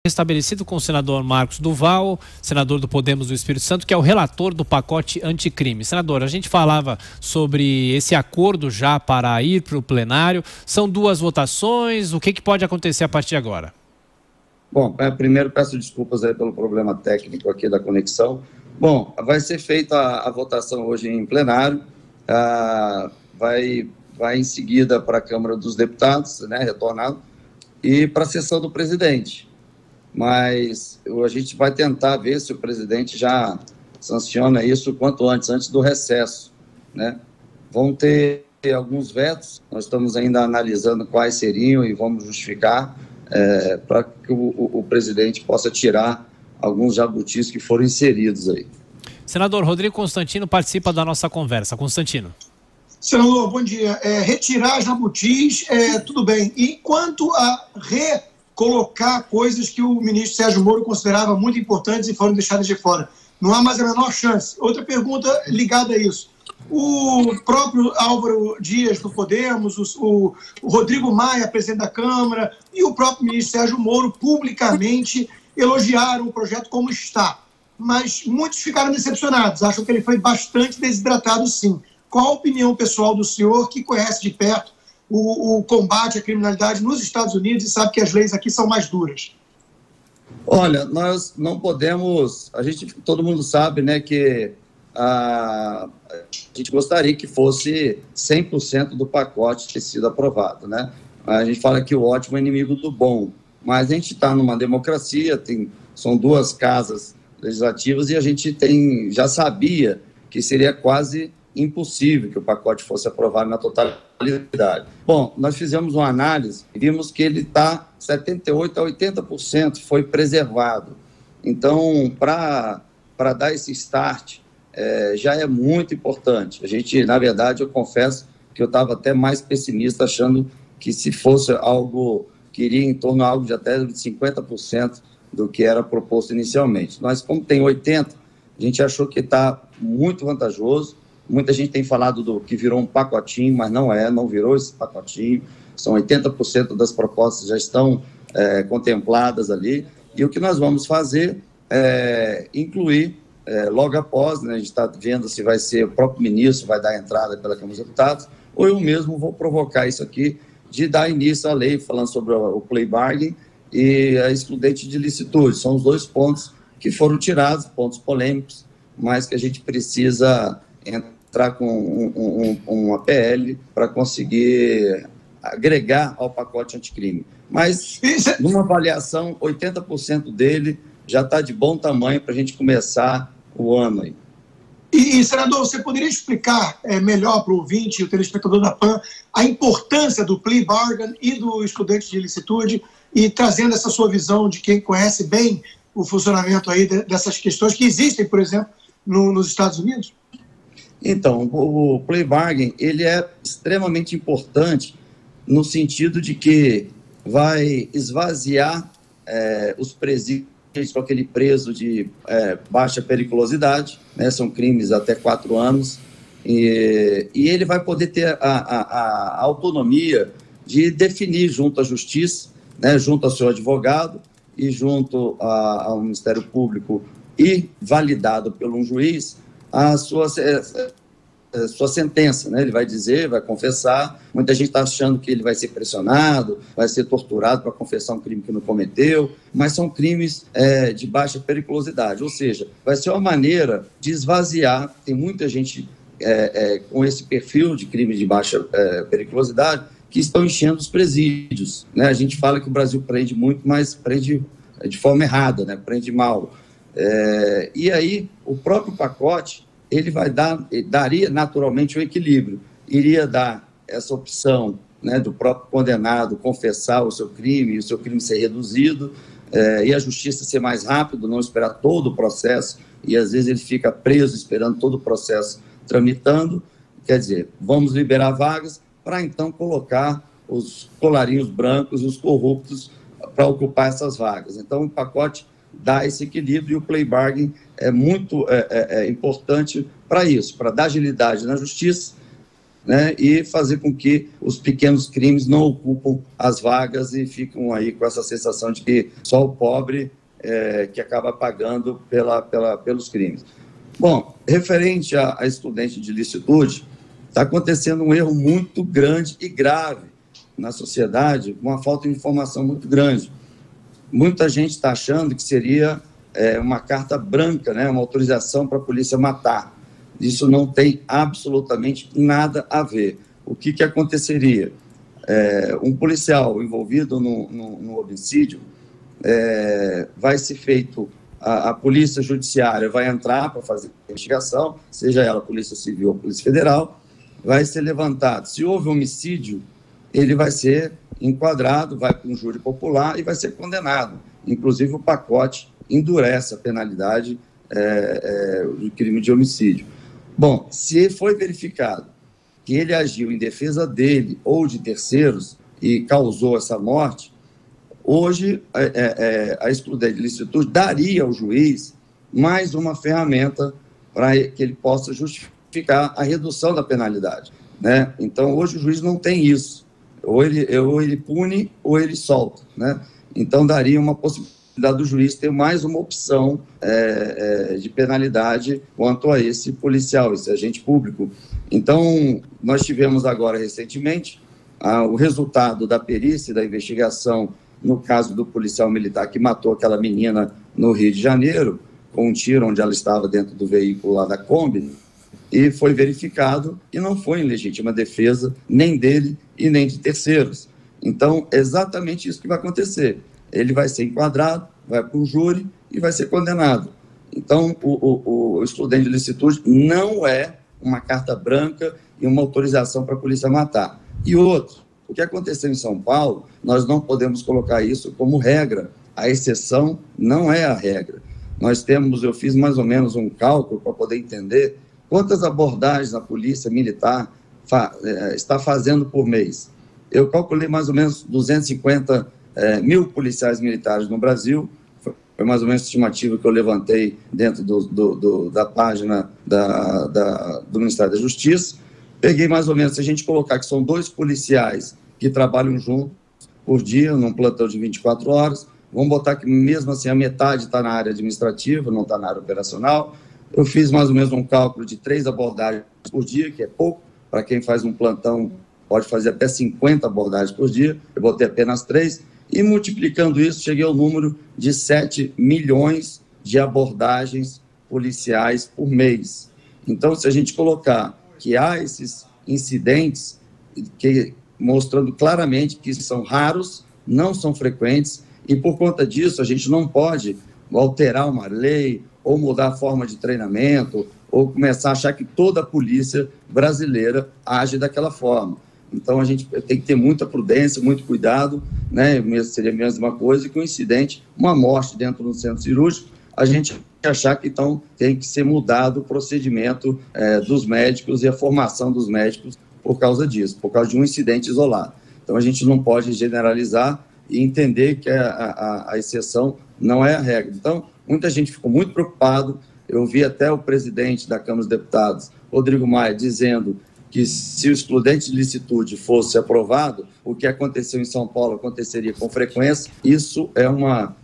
Estabelecido com o senador Marcos Duval, senador do Podemos do Espírito Santo, que é o relator do pacote anticrime. Senador, a gente falava sobre esse acordo já para ir para o plenário. São duas votações, o que pode acontecer a partir de agora? Bom, primeiro peço desculpas aí pelo problema técnico aqui da conexão. Bom, vai ser feita a votação hoje em plenário, vai em seguida para a Câmara dos Deputados, né, retornado, e para a sessão do presidente. Mas a gente vai tentar ver se o presidente já sanciona isso o quanto antes do recesso, né? Vão ter alguns vetos, nós estamos ainda analisando quais seriam e vamos justificar para que o presidente possa tirar alguns jabutis que foram inseridos aí. Senador Rodrigo Constantino participa da nossa conversa. Constantino. Senador, bom dia. Retirar jabutis, tudo bem. E quanto a colocar coisas que o ministro Sérgio Moro considerava muito importantes e foram deixadas de fora. Não há mais a menor chance. Outra pergunta ligada a isso. O próprio Álvaro Dias do Podemos, o Rodrigo Maia, presidente da Câmara, e o próprio ministro Sérgio Moro publicamente elogiaram o projeto como está. Mas muitos ficaram decepcionados, acham que ele foi bastante desidratado, sim. Qual a opinião pessoal do senhor, que conhece de perto o combate à criminalidade nos Estados Unidos e sabe que as leis aqui são mais duras? Olha, nós não podemos... todo mundo sabe, né, que a gente gostaria que fosse 100% do pacote ter sido aprovado, né? A gente fala que o ótimo é inimigo do bom, mas a gente está numa democracia, são duas casas legislativas e a gente já sabia que seria quase impossível que o pacote fosse aprovado na totalidade. Bom, nós fizemos uma análise e vimos que ele está 78% a 80% foi preservado. Então, para dar esse start, já é muito importante. A gente, na verdade, eu confesso que eu estava até mais pessimista, achando que se fosse algo, que iria em torno a algo de até 50% do que era proposto inicialmente. Mas, como tem 80%, a gente achou que está muito vantajoso. Muita gente tem falado do que virou um pacotinho, mas não virou esse pacotinho. São 80% das propostas já estão contempladas ali. E o que nós vamos fazer é incluir, logo após, né, a gente está vendo se vai ser o próprio ministro, vai dar entrada pela Câmara dos Deputados, ou eu mesmo vou provocar isso aqui, de dar início à lei, falando sobre o plea bargain e a excludente de licitude. São os dois pontos que foram tirados, pontos polêmicos, mas que a gente precisa entrar com uma PL para conseguir agregar ao pacote anticrime. Mas, numa avaliação, 80% dele já está de bom tamanho para a gente começar o ano aí. E, senador, você poderia explicar melhor para o ouvinte, o telespectador da PAN, a importância do plea bargain e do excludente de ilicitude e trazendo essa sua visão de quem conhece bem o funcionamento aí dessas questões que existem, por exemplo, nos Estados Unidos? Então, o plea bargain, ele é extremamente importante no sentido de que vai esvaziar os presídios para aquele preso de baixa periculosidade, né, são crimes até 4 anos, e ele vai poder ter a autonomia de definir junto à Justiça, né, junto ao seu advogado e junto ao Ministério Público e validado por um juiz, a sua sentença, né? Ele vai dizer, vai confessar. Muita gente está achando que ele vai ser pressionado, vai ser torturado para confessar um crime que não cometeu, mas são crimes de baixa periculosidade, ou seja, vai ser uma maneira de esvaziar. Tem muita gente com esse perfil de crime de baixa periculosidade que estão enchendo os presídios, né? A gente fala que o Brasil prende muito, mas prende de forma errada, né? Prende mal. E aí, o próprio pacote, ele daria naturalmente um equilíbrio, iria dar essa opção, né, do próprio condenado confessar o seu crime, e o seu crime ser reduzido, e a justiça ser mais rápido, não esperar todo o processo, e às vezes ele fica preso esperando todo o processo tramitando. Quer dizer, vamos liberar vagas para então colocar os colarinhos brancos, os corruptos, para ocupar essas vagas. Então, o pacote dá esse equilíbrio e o plea bargain é muito importante para isso, para dar agilidade na justiça né, e fazer com que os pequenos crimes não ocupam as vagas e ficam aí com essa sensação de que só o pobre que acaba pagando pelos crimes. Bom, referente a estudante de licitude, está acontecendo um erro muito grande e grave na sociedade, uma falta de informação muito grande. Muita gente está achando que seria uma carta branca, né, uma autorização para a polícia matar. Isso não tem absolutamente nada a ver. O que aconteceria? Um policial envolvido no homicídio vai ser feito, a polícia judiciária vai entrar para fazer a investigação, seja ela Polícia Civil ou Polícia Federal, vai ser levantado. Se houve homicídio, ele vai ser enquadrado, vai para um júri popular e vai ser condenado. Inclusive, o pacote endurece a penalidade do crime de homicídio. Bom, se foi verificado que ele agiu em defesa dele ou de terceiros e causou essa morte, hoje a excludente de licitude daria ao juiz mais uma ferramenta para que ele possa justificar a redução da penalidade, né? Então, hoje o juiz não tem isso. Ou ele pune ou ele solta, né? Então, daria uma possibilidade do juiz ter mais uma opção de penalidade quanto a esse policial, esse agente público. Então, nós tivemos agora, recentemente, o resultado da perícia e da investigação no caso do policial militar que matou aquela menina no Rio de Janeiro, com um tiro onde ela estava dentro do veículo lá da Kombi, e foi verificado que não foi em legítima defesa nem dele e nem de terceiros. Então, é exatamente isso que vai acontecer. Ele vai ser enquadrado, vai para o júri e vai ser condenado. Então, o excludente de licitude não é uma carta branca e uma autorização para a polícia matar. E outro, o que aconteceu em São Paulo, nós não podemos colocar isso como regra. A exceção não é a regra. Eu fiz mais ou menos um cálculo para poder entender quantas abordagens a polícia militar está fazendo por mês. Eu calculei mais ou menos 250 mil policiais militares no Brasil, foi mais ou menos a estimativa que eu levantei dentro da página do Ministério da Justiça. Peguei mais ou menos, se a gente colocar que são 2 policiais que trabalham juntos por dia, num plantão de 24 horas, vamos botar que mesmo assim a metade está na área administrativa, não está na área operacional. Eu fiz mais ou menos um cálculo de 3 abordagens por dia, que é pouco. Para quem faz um plantão, pode fazer até 50 abordagens por dia. Eu botei apenas 3. E multiplicando isso, cheguei ao número de 7 milhões de abordagens policiais por mês. Então, se a gente colocar que há esses incidentes mostrando claramente que são raros, não são frequentes, e por conta disso a gente não pode alterar uma lei ou mudar a forma de treinamento ou começar a achar que toda a polícia brasileira age daquela forma. Então, a gente tem que ter muita prudência, muito cuidado, né? Seria a mesma coisa que um incidente, uma morte dentro do centro cirúrgico, a gente achar que então tem que ser mudado o procedimento dos médicos e a formação dos médicos por causa disso, por causa de um incidente isolado. Então, a gente não pode generalizar e entender que a exceção não é a regra. Então, muita gente ficou muito preocupado. Eu vi até o presidente da Câmara dos Deputados, Rodrigo Maia, dizendo que se o excludente de licitude fosse aprovado, o que aconteceu em São Paulo aconteceria com frequência. Isso é uma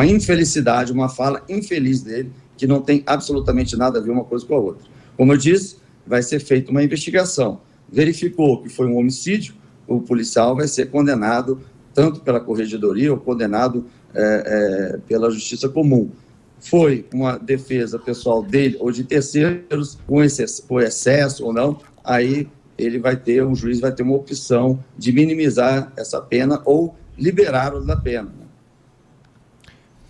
infelicidade, uma fala infeliz dele, que não tem absolutamente nada a ver uma coisa com a outra. Como eu disse, vai ser feita uma investigação. Verificou que foi um homicídio, o policial vai ser condenado tanto pela corregedoria ou condenado pela justiça comum. Foi uma defesa pessoal dele ou de terceiros, por excesso ou não, aí o juiz vai ter uma opção de minimizar essa pena ou liberá-lo da pena.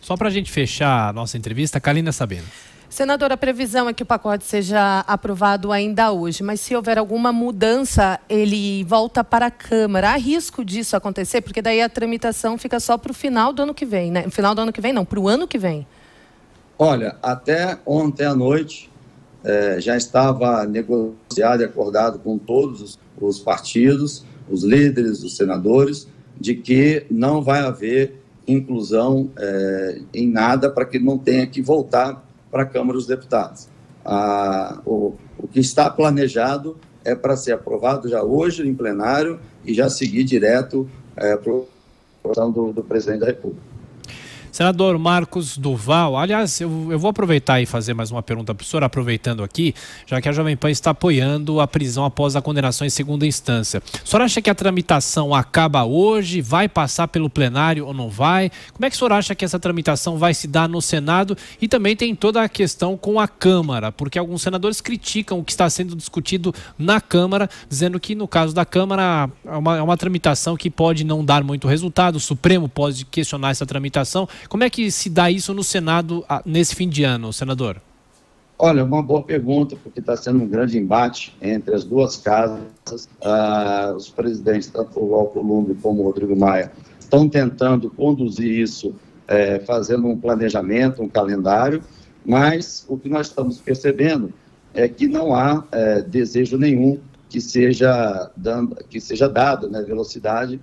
Só para a gente fechar a nossa entrevista, Carolina Sabino. Senador, a previsão é que o pacote seja aprovado ainda hoje, mas se houver alguma mudança, ele volta para a Câmara. Há risco disso acontecer? Porque daí a tramitação fica só para o final do ano que vem, né? Final do ano que vem não, para o ano que vem. Olha, até ontem à noite já estava negociado e acordado com todos os partidos, os líderes, os senadores, de que não vai haver inclusão em nada para que não tenha que voltar para a Câmara dos Deputados. O O que está planejado é para ser aprovado já hoje em plenário e já seguir direto para a aprovação do presidente da República. Senador Marcos Duval, aliás, eu vou aproveitar e fazer mais uma pergunta para o senhor, aproveitando aqui, já que a Jovem Pan está apoiando a prisão após a condenação em segunda instância. O senhor acha que a tramitação acaba hoje, vai passar pelo plenário ou não vai? Como é que o senhor acha que essa tramitação vai se dar no Senado? E também tem toda a questão com a Câmara, porque alguns senadores criticam o que está sendo discutido na Câmara, dizendo que no caso da Câmara é uma tramitação que pode não dar muito resultado, o Supremo pode questionar essa tramitação. Como é que se dá isso no Senado nesse fim de ano, senador? Olha, uma boa pergunta, porque está sendo um grande embate entre as duas casas. Os presidentes, tanto o Alcolumbre como o Rodrigo Maia, estão tentando conduzir isso, fazendo um planejamento, um calendário, mas o que nós estamos percebendo é que não há desejo nenhum que seja dado, né, velocidade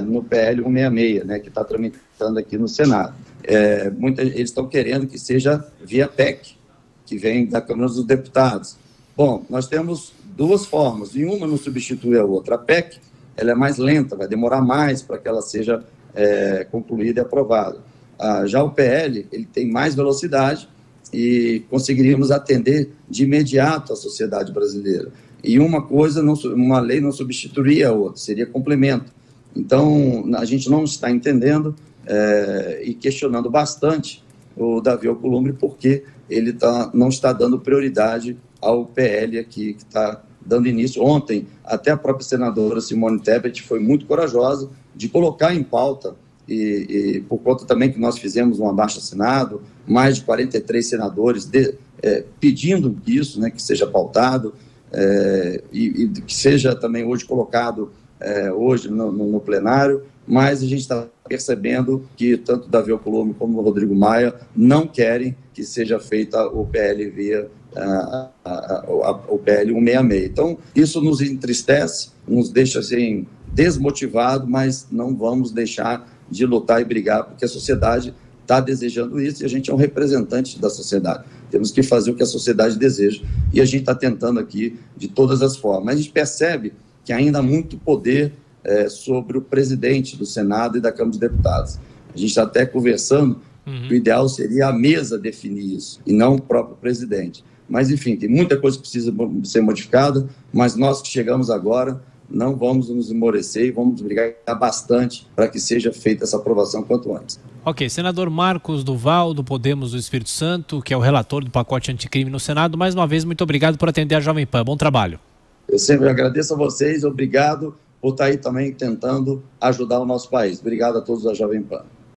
no PL 166, né, que está tramitando aqui no Senado. Eles estão querendo que seja via PEC, que vem da Câmara dos Deputados. Bom, nós temos duas formas, e uma não substitui a outra. A PEC, ela é mais lenta, vai demorar mais para que ela seja concluída e aprovada. Já o PL, ele tem mais velocidade e conseguiríamos atender de imediato a sociedade brasileira. E uma lei não substituiria a outra, seria complemento. Então, a gente não está entendendo e questionando bastante o Davi Alcolumbre porque ele não está dando prioridade ao PL aqui, que está dando início. Ontem, até a própria senadora Simone Tebet foi muito corajosa de colocar em pauta, e por conta também que nós fizemos um abaixo-assinado, mais de 43 senadores pedindo isso, né, que seja pautado e que seja também hoje colocado hoje no plenário, mas a gente está percebendo que tanto o Davi Alcolumbre como o Rodrigo Maia não querem que seja feita o PL via o PL 166. Então, isso nos entristece, nos deixa assim, desmotivado, mas não vamos deixar de lutar e brigar, porque a sociedade está desejando isso e a gente é um representante da sociedade. Temos que fazer o que a sociedade deseja e a gente está tentando aqui de todas as formas. Mas a gente percebe que ainda há muito poder sobre o presidente do Senado e da Câmara dos Deputados. A gente está até conversando que o ideal seria a mesa definir isso, e não o próprio presidente. Mas, enfim, tem muita coisa que precisa ser modificada, mas nós que chegamos agora não vamos nos esmorecer e vamos brigar bastante para que seja feita essa aprovação quanto antes. Ok, senador Marcos Duval, do Podemos do Espírito Santo, que é o relator do pacote anticrime no Senado, mais uma vez, muito obrigado por atender a Jovem Pan. Bom trabalho. Eu sempre agradeço a vocês, obrigado por estar aí também tentando ajudar o nosso país. Obrigado a todos da Jovem Pan.